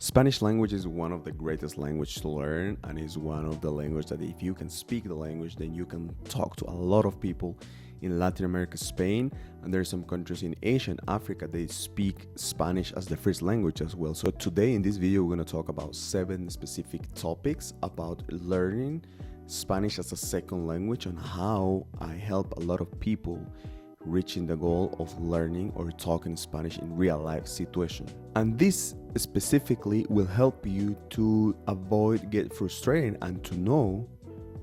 Spanish language is one of the greatest language to learn and is one of the language that if you can speak the language then you can talk to a lot of people in Latin America, Spain, and there are some countries in Asia and Africa they speak Spanish as the first language as well. So today in this video we're going to talk about 7 specific topics about learning Spanish as a second language and how I help a lot of people reaching the goal of learning or talking Spanish in real life situation. And this specifically will help you to avoid get frustrated and to know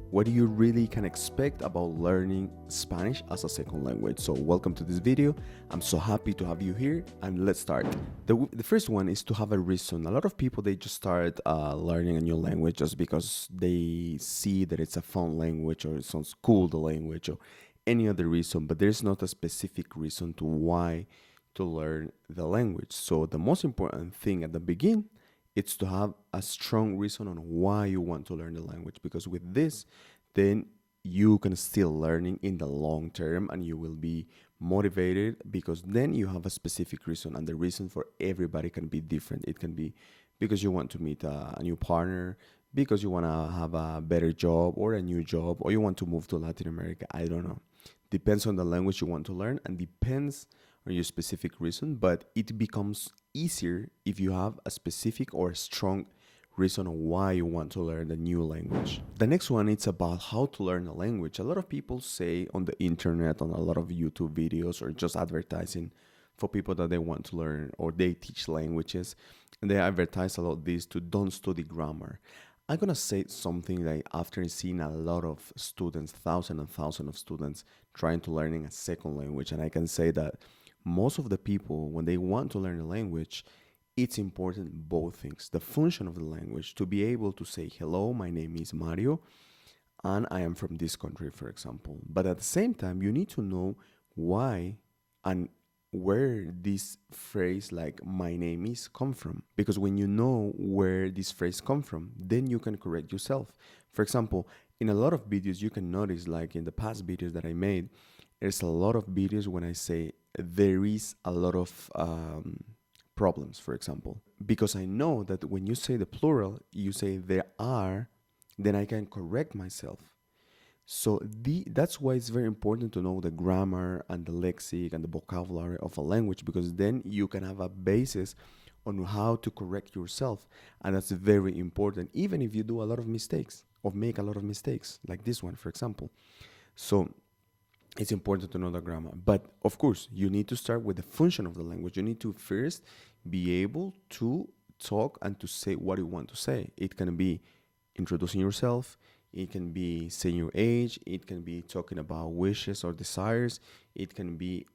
what you really can expect about learning Spanish as a second language. So welcome to this video. I'm so happy to have you here and let's start. The first one is to have a reason. A lot of people, they just start learning a new language just because they see that it's a fun language or it sounds cool, the language, or any other reason, but there's not a specific reason to why to learn the language. So the most important thing at the beginning is to have a strong reason on why you want to learn the language, because with this then you can still learning in the long term and you will be motivated because then you have a specific reason, and the reason for everybody can be different. It can be because you want to meet a new partner, because you want to have a better job or a new job, or you want to move to Latin America. I don't know. Depends on the language you want to learn and depends on your specific reason, but it becomes easier if you have a specific or a strong reason on why you want to learn the new language. The next one is about how to learn a language. A lot of people say on the internet, on a lot of YouTube videos, or just advertising for people that they want to learn or they teach languages, and they advertise a lot this to don't study grammar. I'm gonna say something like after seeing a lot of students, thousands and thousands of students trying to learning a second language, and I can say that most of the people, when they want to learn a language, it's important both things. The function of the language, to be able to say, hello, my name is Mario, and I am from this country, for example. But at the same time, you need to know why and where this phrase like my name is come from, because when you know where this phrase come from, then you can correct yourself. For example, in a lot of videos you can notice, like in the past videos that I made, there's a lot of videos when I say there is a lot of problems, for example, because I know that when you say the plural, you say there are, then I can correct myself. So that's why it's very important to know the grammar and the lexic and the vocabulary of a language, because then you can have a basis on how to correct yourself. And that's very important, even if you do a lot of mistakes or make a lot of mistakes, like this one, for example. So it's important to know the grammar. But of course, you need to start with the function of the language. You need to first be able to talk and to say what you want to say. It can be introducing yourself. It can be saying your age. It can be talking about wishes or desires. It can be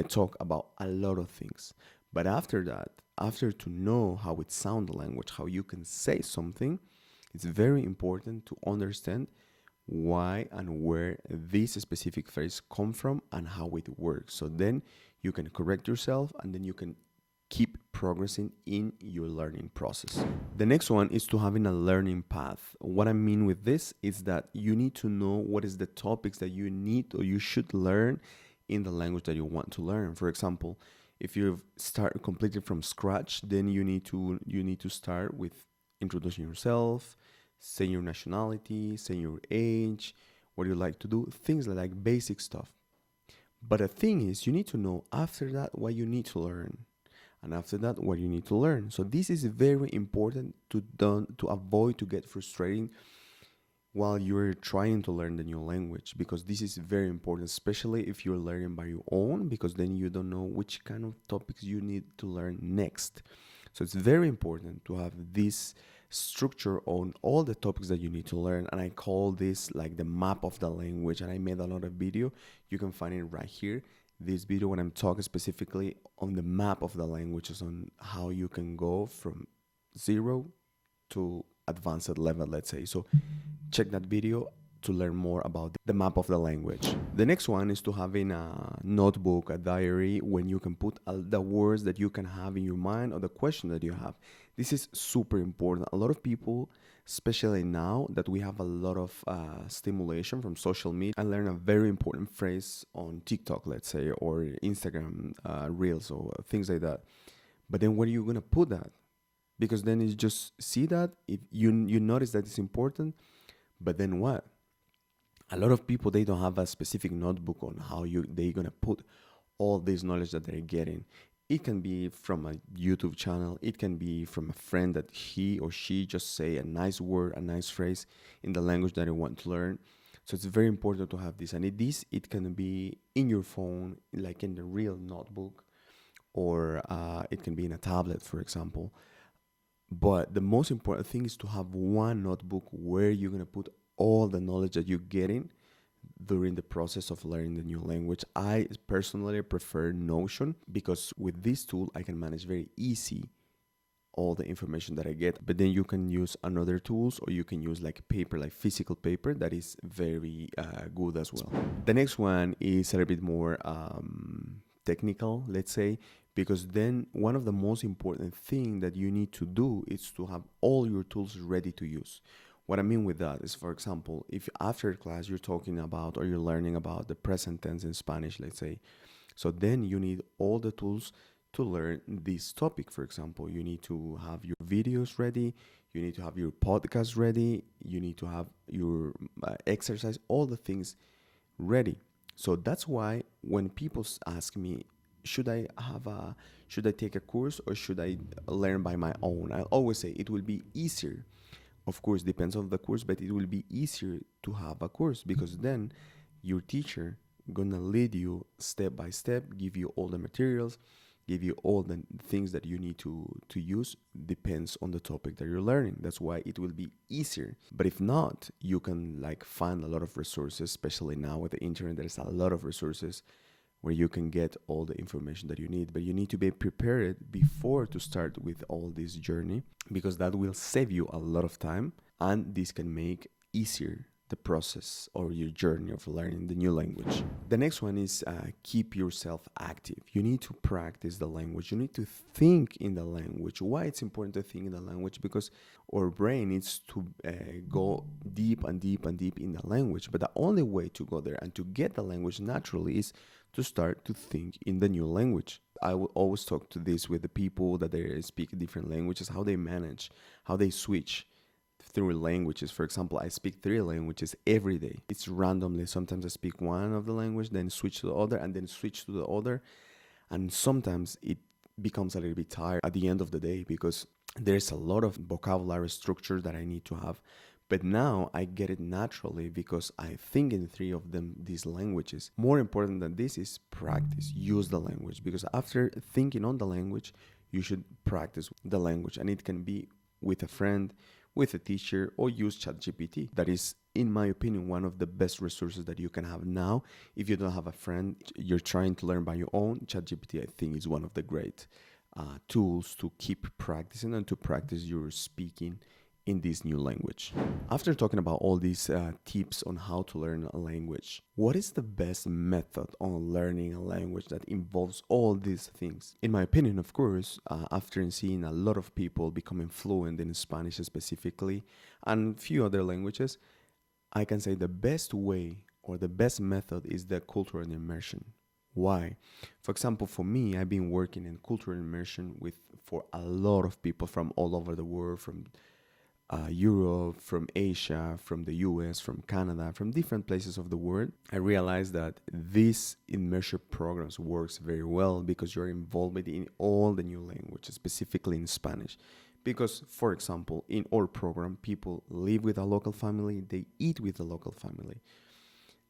talk about a lot of things. But after that, after to know how it sounds the language, how you can say something, it's very important to understand why and where this specific phrase come from and how it works. So then you can correct yourself and then you can keep progressing in your learning process. The next one is to having a learning path. What I mean with this is that you need to know what is the topics that you need or you should learn in the language that you want to learn. For example, if you start completely from scratch, then you need to start with introducing yourself, saying your nationality, saying your age, what you like to do, things like basic stuff. But the thing is, you need to know after that what you need to learn. And after that, what you need to learn. So this is very important to avoid to get frustrating while you're trying to learn the new language, because this is very important, especially if you're learning by your own, because then you don't know which kind of topics you need to learn next. So it's very important to have this structure on all the topics that you need to learn, and I call this like the map of the language, and I made a lot of video. You can find it right here, this video, when I'm talking specifically on the map of the languages, on how you can go from 0 to advanced level, let's say. So check that video to learn more about the map of the language. The next one is to having a notebook, a diary, when you can put the words that you can have in your mind or the question that you have. This is super important. A lot of people, especially now that we have a lot of stimulation from social media, and learn a very important phrase on TikTok, let's say, or Instagram Reels or things like that. But then where are you going to put that? because then it's just see that if you notice that it's important, but then what? A lot of people, they don't have a specific notebook on how they're gonna put all this knowledge that they're getting. It can be from a YouTube channel, it can be from a friend that he or she just say a nice word, a nice phrase in the language that they want to learn. So it's very important to have this, and it can be in your phone, like in the real notebook, or it can be in a tablet, for example. But the most important thing is to have one notebook where you're going to put all the knowledge that you're getting during the process of learning the new language. I personally prefer Notion because with this tool, I can manage very easy all the information that I get. But then you can use another tools, or you can use like paper, like physical paper, that is very good as well. The next one is a little bit more technical, let's say, because then one of the most important thing that you need to do is to have all your tools ready to use. What I mean with that is, for example, if after class you're talking about or you're learning about the present tense in Spanish, let's say, so then you need all the tools to learn this topic. For example, you need to have your videos ready, you need to have your podcast ready, you need to have your exercise, all the things ready. So that's why when people ask me, should I take a course or should I learn by my own? I always say it will be easier. Of course, depends on the course, but it will be easier to have a course because then your teacher gonna lead you step by step, give you all the materials, give you all the things that you need to use. Depends on the topic that you're learning. That's why it will be easier. But if not, you can like find a lot of resources, especially now with the internet. There's a lot of resources where you can get all the information that you need, but you need to be prepared before to start with all this journey, because that will save you a lot of time, and this can make easier the process or your journey of learning the new language. The next one is keep yourself active. You need to practice the language. You need to think in the language. Why it's important to think in the language? Because our brain needs to go deep and deep and deep in the language. But the only way to go there and to get the language naturally is to start to think in the new language. I will always talk to this with the people that they speak different languages, how they manage, how they switch through languages. For example, I speak 3 languages every day. It's randomly. Sometimes I speak one of the language, then switch to the other, and then switch to the other. And sometimes it becomes a little bit tired at the end of the day because there's a lot of vocabulary structure that I need to have. But now I get it naturally because I think in 3 of them, these languages. More important than this is practice, use the language. Because after thinking on the language, you should practice the language. And it can be with a friend, with a teacher, or use ChatGPT. That is, in my opinion, one of the best resources that you can have now. If you don't have a friend, you're trying to learn by your own, ChatGPT, I think, is one of the great tools to keep practicing and to practice your speaking in this new language. After talking about all these tips on how to learn a language, what is the best method on learning a language that involves all these things? In my opinion, of course, after seeing a lot of people becoming fluent in Spanish specifically and few other languages, I can say the best way or the best method is the cultural immersion. Why? For example, for me, I've been working in cultural immersion for a lot of people from all over the world, from Europe, from Asia, from the US, from Canada, from different places of the world. I realized that this immersion programs works very well because you're involved in all the new languages, specifically in Spanish. Because, for example, in our program, people live with a local family, they eat with a local family.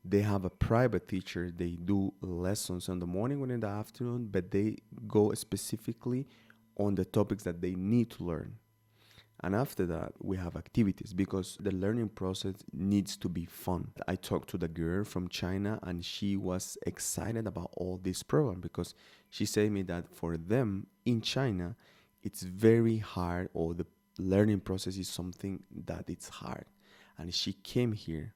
They have a private teacher, they do lessons in the morning or in the afternoon, but they go specifically on the topics that they need to learn. And after that, we have activities because the learning process needs to be fun. I talked to the girl from China and she was excited about all this program because she said me that for them in China, it's very hard, or the learning process is something that it's hard. And she came here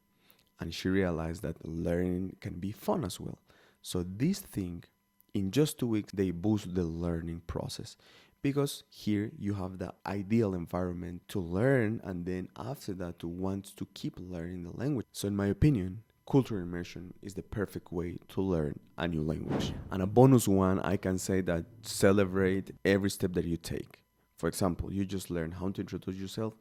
and she realized that learning can be fun as well. So this thing, in just 2 weeks, they boost the learning process. Because here you have the ideal environment to learn, and then after that to want to keep learning the language. So in my opinion, cultural immersion is the perfect way to learn a new language. And a bonus one, I can say that celebrate every step that you take. For example, you just learn how to introduce yourself.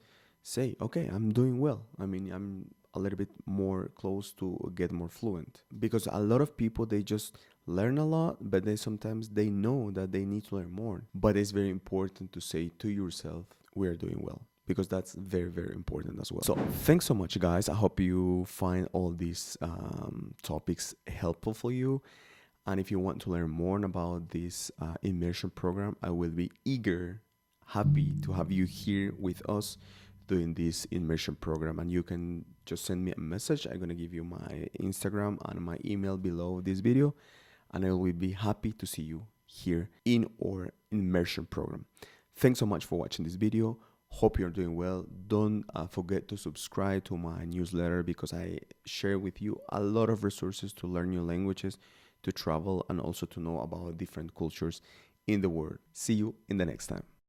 Say, okay, I'm doing well. I mean, I'm a little bit more close to get more fluent. Because a lot of people, they just learn a lot, but they sometimes they know that they need to learn more. But it's very important to say to yourself, we are doing well, because that's very, very important as well. So thanks so much, guys. I hope you find all these topics helpful for you. And if you want to learn more about this immersion program, I will be happy to have you here with us doing this immersion program. And you can just send me a message. I'm going to give you my Instagram and my email below this video, and I will be happy to see you here in our immersion program. Thanks so much for watching this video. Hope you're doing well. Don't forget to subscribe to my newsletter, because I share with you a lot of resources to learn new languages, to travel, and also to know about different cultures in the world. See you in the next time.